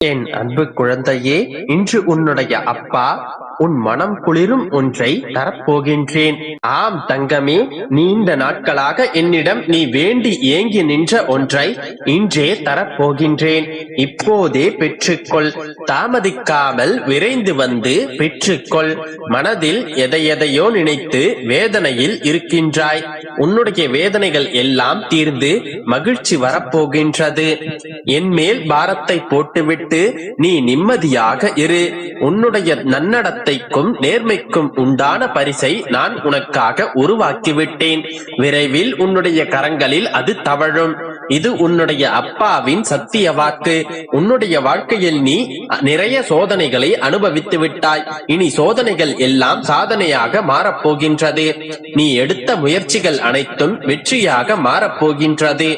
என் அன்பு குழந்தையே, இன்று உன்னுடைய அப்பா உன் மனம் குளிரும் ஒன்றை தரப்போகின்றேன். ஆம் தங்கமே, நீண்ட நாட்களாக என்னிடம் நீ வேண்டி ஏங்கி நின்ற ஒன்றை இன்றே தரப்போகின்றேன். இப்போதே பெற்றுக்கொள். தாமதிக்காமல் விரைந்து வந்து பெற்றுக்கொள். மனதில் எதையெதையோ நினைத்து வேதனையில் இருக்கின்றாய். உன்னுடைய வேதனைகள் எல்லாம் தீர்ந்து மகிழ்ச்சி வரப்போகின்றது. என் மேல் பாரத்தை போட்டுவிட்டு நீ நிம்மதியாக இரு. உன்னுடைய நன்னடத்தைக்கும் நேர்மைக்கும் உண்டான பரிசை நான் உனக்காக உருவாக்கிவிட்டேன். விரைவில் உன்னுடைய கரங்களில் அது தவழும். இது உன்னுடைய அப்பாவின் சத்திய வாக்கு. உன்னுடைய வாழ்க்கையில் நீ நிறைய சோதனைகளை அனுபவித்து விட்டாய். இனி சோதனைகள் எல்லாம் சாதனையாக மாறப்போகின்றது. நீ எடுத்த முயற்சிகள் அனைத்தும் வெற்றியாக மாறப்போகின்றது.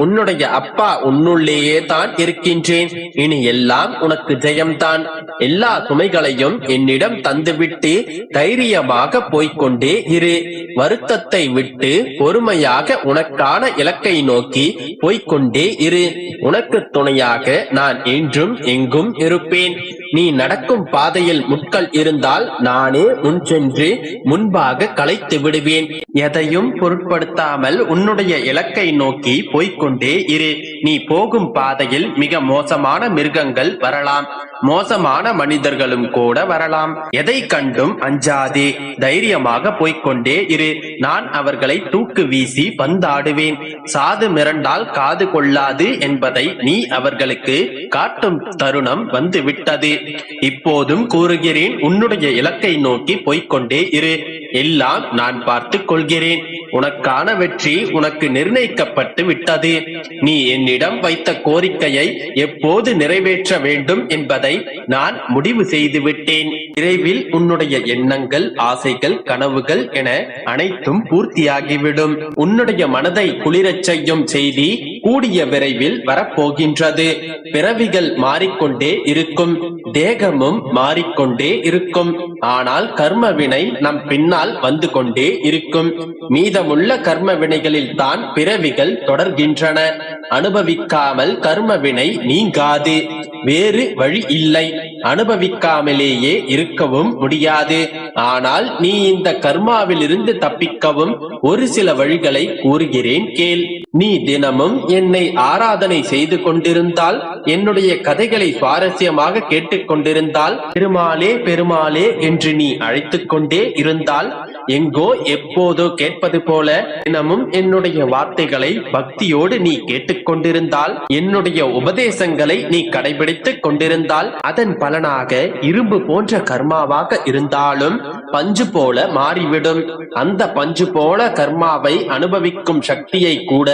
உன்னுடைய அப்பா உன்னுள்ளேயே தான் இருக்கின்றேன். இனி எல்லாம் உனக்கு ஜெயம்தான். எல்லா சுமைகளையும் என்னிடம் தந்துவிட்டு தைரியமாக போய்கொண்டே இரு. வருத்தத்தை விட்டு பொறுமையாக உனக்கான இலக்கை நோக்கி போய்கொண்டே இரு. உனக்கு துணையாக நான் என்றும் எங்கும் இருப்பேன். நீ நடக்கும் பாதையில் முட்கள் இருந்தால் நானே முன் சென்று முன்பாக களைத்து விடுவேன். எதையும் பொருட்படுத்தாமல் உன்னுடைய இலக்கை நோக்கி போய்கொண்டே இரு. நீ போகும் பாதையில் மிக மோசமான மிருகங்கள் வரலாம், மோசமான மனிதர்களும் கூட வரலாம். எதை கண்டும் அஞ்சாதே, தைரியமாக போய்கொண்டே இரு. நான் அவர்களை தூக்கு வீசி பந்தாடுவேன். சாது மிரண்டால் காது கொள்ளாது என்பதை நீ அவர்களுக்கு காட்டும் தருணம் வந்து விட்டது. இப்போதும் கூறுகிறேன், உன்னுடைய இலக்கை நோக்கி போய்கொண்டே இரு. எல்லாம் நான் பார்த்துக் கொள்கிறேன். உனக்கான வெற்றி உனக்கு நிர்ணயிக்கப்பட்டு விட்டது. நீ என்னிடம் வைத்த கோரிக்கையை எப்போது நிறைவேற்ற வேண்டும் என்பதை நான் முடிவு செய்து விட்டேன். விரைவில் உன்னுடைய எண்ணங்கள், ஆசைகள், கனவுகள் என அனைத்தும் பூர்த்தியாகிவிடும். உன்னுடைய மனதை குளிரச் செய்யும் செய்தி கூடிய விரைவில் வரப்போகின்றது. பிறவிகள் மாறிக்கொண்டே இருக்கும், தேகமும் மாறிக்கொண்டே இருக்கும். ஆனால் கர்ம வினை நம் பின்னால் வந்து கொண்டே இருக்கும். மீதமுள்ள கர்ம வினைகளில் தான் பிறவிகள் தொடர்கின்றன. அனுபவிக்காமல் கர்ம வினை நீங்காது. வேறு வழி இல்லை. அனுபவிக்காமலேயே இருக்கவும் முடியாது. ஆனால் நீ இந்த கர்மாவில் இருந்து தப்பிக்கவும் ஒரு சில வழிகளை கூறுகிறேன் கேள். நீ தினமும் என்னை ஆராதனை செய்து கொண்டிருந்தால், என்னுடைய கதைகளை சுவாரஸ்யமாக கேட்டுக்கொண்டிருந்தால், பெருமாளே பெருமாளே என்று நீ அழைத்துக் கொண்டே இருந்தால், எங்கோ எப்போதோ கேட்பது போல தினமும் என்னுடைய வார்த்தைகளை பக்தியோடு நீ கேட்டுக்கொண்டிருந்தால், என்னுடைய உபதேசங்களை நீ கடைபிடித்துக் கொண்டிருந்தால், அதன் பலனாக இரும்பு போன்ற கர்மாவாக இருந்தாலும் பஞ்சு போல மாறிவிடும். அந்த பஞ்சு போல கர்மாவை அனுபவிக்கும் சக்தியை கூட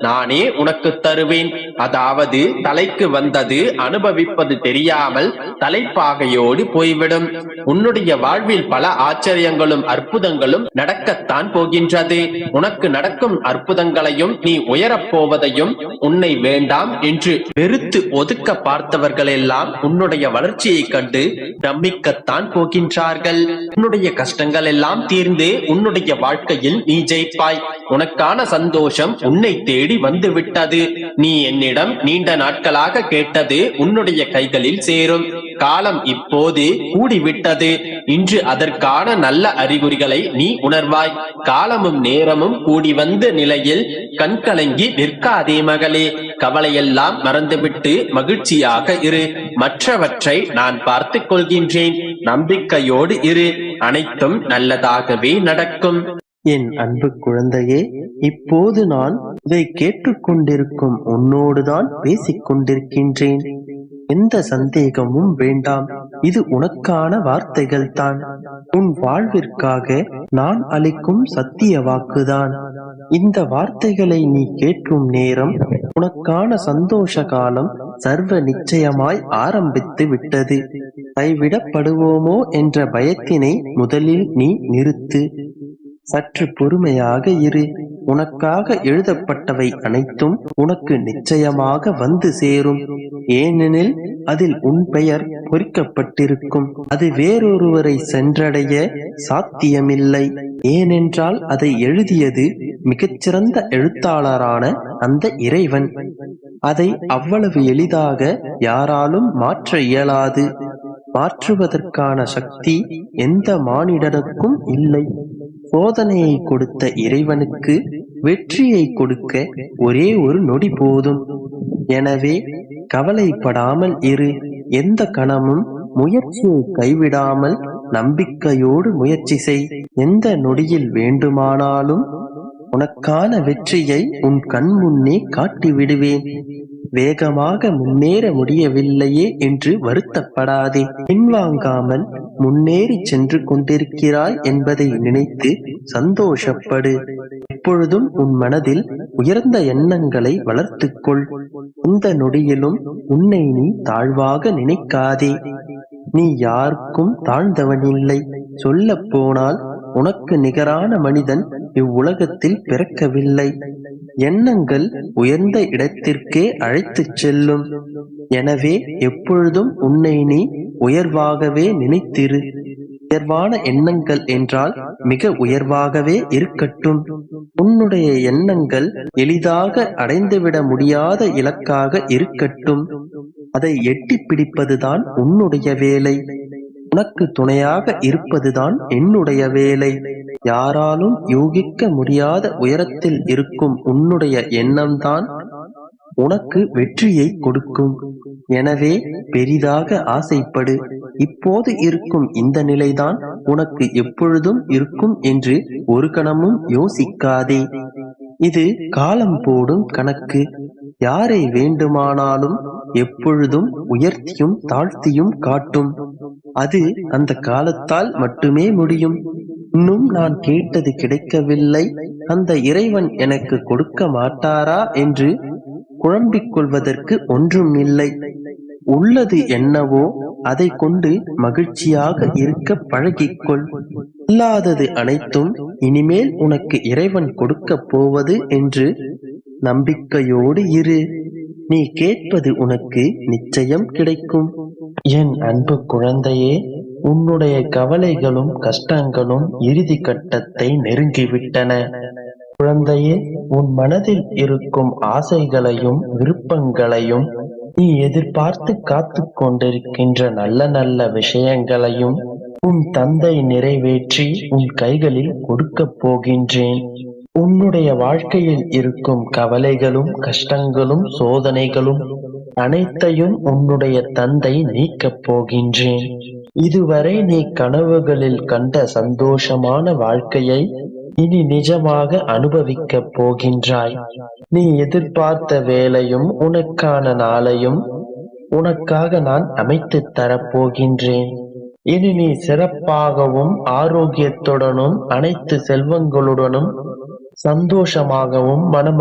நானே உனக்கு தருவேன். அதாவது தலைக்கு வந்தது அனுபவிப்பது தெரியாமல் தலைப்பாகையோடு போய்விடும். உன்னுடைய வாழ்வில் பல ஆச்சரியங்களும் அற்புதங்களும் நடக்கத்தான் போகின்றது. உனக்கு நடக்கும் அற்புதங்களையும் நீ உயரப் போவதையும் உன்னை வேண்டாம் என்று வெறுத்து ஒதுக்க பார்த்தவர்கள் எல்லாம் உன்னுடைய வளர்ச்சியை கண்டு பிரமிக்கத்தான் போகின்றார்கள். உன்னுடைய கஷ்டங்கள் எல்லாம் தீர்ந்து உன்னுடைய வாழ்க்கையில் நீ ஜெயிப்பாய். உனக்கான சந்தோஷம் உன்னை தேடி வந்து விட்டது. நீ என்னிடம் நீண்ட நாட்களாக கேட்டது உன்னுடைய கைகளில் சேரும். காலம் இப்போது கூடிவிட்டது. இன்று அதற்கான நல்ல அறிகுறிகளை நீ உணர்வாய். காலமும் நேரமும் கூடி வந்த நிலையில் கண்கலங்கி நிற்காதே மகளே. கவலையெல்லாம் மறந்துவிட்டு மகிழ்ச்சியாக இரு. மற்றவற்றை நான் பார்த்துக் கொள்கின்றேன். நம்பிக்கையோடு இரு. அனைத்தும் நல்லதாகவே நடக்கும். என் அன்பு குழந்தையே, இப்போது நான் இதை கேட்டுக்கொண்டிருக்கும் உன்னோடுதான் பேசிக் கொண்டிருக்கின்றேன். எந்த சந்தேகமும் வேண்டாம். இது உனக்கான வார்த்தைகள் தான். உன் வாழ்விற்காக நான் அளிக்கும் சத்திய வாக்குதான். இந்த வார்த்தைகளை நீ கேட்கும் நேரம் உனக்கான சந்தோஷ காலம் சர்வ நிச்சயமாய் ஆரம்பித்து விட்டது. கைவிடப்படுவோமோ என்ற பயத்தினை முதலில் நீ நிறுத்து. சற்று பொறுமையாக இரு. உனக்காக எழுதப்பட்டவை அனைத்தும் உனக்கு நிச்சயமாக வந்து சேரும். ஏனெனில் அதில் உன் பெயர் பொறிக்கப்பட்டிருக்கும். அது வேறொருவரை சென்றடைய சாத்தியமில்லை. ஏனென்றால் அதை எழுதியது மிகச்சிறந்த எழுத்தாளரான அந்த இறைவன். அதை அவ்வளவு எளிதாக யாராலும் மாற்ற இயலாது. மாற்றுவதற்கான சக்தி எந்த மானிடனுக்கும் இல்லை. சோதனையை கொடுத்த இறைவனுக்கு வெற்றியை கொடுக்க ஒரே ஒரு நொடி போதும். எனவே கவலைப்படாமல் இரு. எந்த கணமும் முயற்சியை கைவிடாமல் நம்பிக்கையோடு முயற்சி செய். எந்த நொடியில் வேண்டுமானாலும் உனக்கான வெற்றியை உன் கண் முன்னே காட்டி விடுவேன். வேகமாக முன்னேற முடியவில்லையே என்று வருத்தப்படாதே. பின்வாங்காமல் முன்னேறி சென்று கொண்டிருக்கிறாய் என்பதை நினைத்து சந்தோஷப்படு. எப்பொழுதும் உன் மனதில் உயர்ந்த எண்ணங்களை வளர்த்துக்கொள். எந்த நொடியிலும் உன்னை நீ தாழ்வாக நினைக்காதே. நீ யாருக்கும் தாழ்ந்தவனில்லை. சொல்ல போனால் உனக்கு நிகரான மனிதன் இவ்வுலகத்தில் பிறக்கவில்லை. எண்ணங்கள் உயர்ந்த இடத்திற்கே அழைத்துச் செல்லும். எனவே எப்பொழுதும் உன்னை நீ உயர்வாகவே நினைத்திரு. உயர்வான எண்ணங்கள் என்றால் மிக உயர்வாகவே இருக்கட்டும். உன்னுடைய எண்ணங்கள் எளிதாக அடைந்துவிட முடியாத இலக்காக இருக்கட்டும். அதை எட்டி பிடிப்பதுதான் உன்னுடைய வேலை. உனக்கு துணையாக இருப்பதுதான் என்னுடைய வேலை. யாராலும் யூகிக்க முடியாத உயரத்தில் இருக்கும் உன்னுடைய எண்ணம்தான் உனக்கு வெற்றியை கொடுக்கும். எனவே பெரிதாக ஆசைப்படு. இப்போது இருக்கும் இந்த நிலைதான் உனக்கு எப்பொழுதும் இருக்கும் என்று ஒரு கணமும் யோசிக்காதே. இது காலம் போடும் கணக்கு. யாரை வேண்டுமானாலும் எப்பொழுதும் உயர்த்தியும் தாழ்த்தியும் காட்டும். அது அந்த காலத்தால் மட்டுமே முடியும். இன்னும் நான் கேட்டது கிடைக்கவில்லை, அந்த இறைவன் எனக்கு கொடுக்க மாட்டாரா என்று குழம்பிக் கொள்வதற்கு ஒன்றும் இல்லை. உள்ளது என்னவோ அதை கொண்டு மகிழ்ச்சியாக இருக்க பழகிக்கொள். இல்லாதது அனைத்தும் இனிமேல் உனக்கு இறைவன் கொடுக்க போவது என்று நம்பிக்கையோடு இரு. நீ கேட்பது உனக்கு நிச்சயம் கிடைக்கும். என் அன்பு குழந்தையே, உன்னுடைய கவலைகளும் கஷ்டங்களும் இறுதி கட்டத்தை நெருங்கிவிட்டன. குழந்தையே, உன் மனதில் இருக்கும் ஆசைகளையும் விருப்பங்களையும், நீ எதிர்பார்த்து காத்து கொண்டிருக்கின்ற நல்ல நல்ல விஷயங்களையும் உன் தந்தை நிறைவேற்றி உன் கைகளில் கொடுக்கப் போகின்றேன். உன்னுடைய வாழ்க்கையில் இருக்கும் கவலைகளும் கஷ்டங்களும் சோதனைகளும் அனைத்தையும் உன்னுடைய தந்தை நீக்கப் போகின்றேன். இதுவரை நீ கனவுகளில் கண்ட சந்தோஷமான வாழ்க்கையை இனி நிஜமாக அனுபவிக்கப் போகின்றாய். நீ எதிர்பார்த்த வேலையும் உனக்கான நாளையும் உனக்காக நான் அமைத்து தரப்போகின்றேன். இனி நீ சிறப்பாகவும் ஆரோக்கியத்துடனும் அனைத்து செல்வங்களுடனும் சந்தோஷமாகவும் மன